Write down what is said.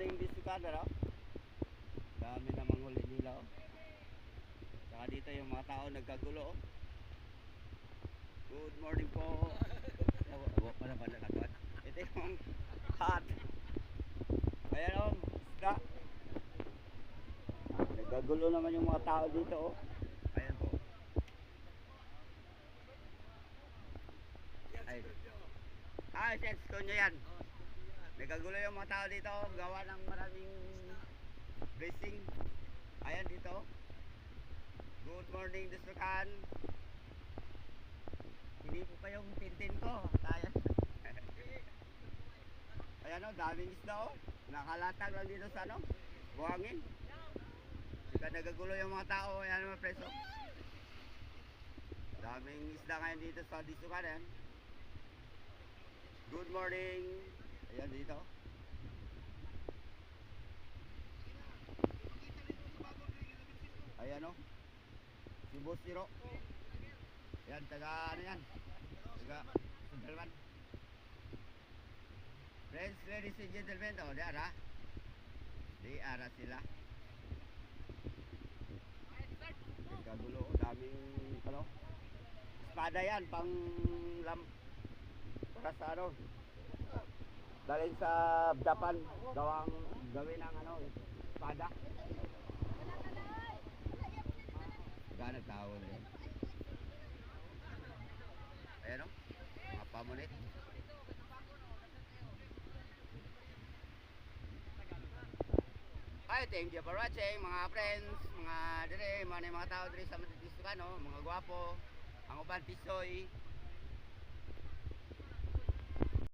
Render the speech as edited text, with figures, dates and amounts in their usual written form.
morning Distukada, no? Dami namang huli nila, oh. Saka dito yung mga tao nagkagulo, oh. Good morning po. Abo pala katuan. Ito yung hot. Ayan, oh, isda. Nagkagulo naman yung mga tao dito, oh. Ayan po. Ay. Yes, nyo yan. Nagkagulo yung mga tao dito, gawa ng maraming blessing. Ayan dito. Good morning, Dusukan. Hindi po kayong tintin ko. Ayan. Ayan, o, daming isda, o. Nakalatag lang dito sa ano, buhangin. Sika nagkagulo yung mga tao. Ayan naman, preso. Daming isda ngayon dito sa Dusukan, ayan. Good morning. Ayan dito. Ayan, o. Si Boss Siro. Ayan, taga ano yan? Taga Sundalman. Friends, ladies and gentlemen, o, diara. Diara sila. Nagkagulo, daming ano, espada yan, pang para sa ano, dalhin sa Japan, gawin ng ano, espada. Gano'ng tawon yan. Ayan, o, mga pamunit. Hi, thank you for watching mga friends, mga dire, mga tao dire sa Dusukan, no? Mga gwapo, ang uban tisoy.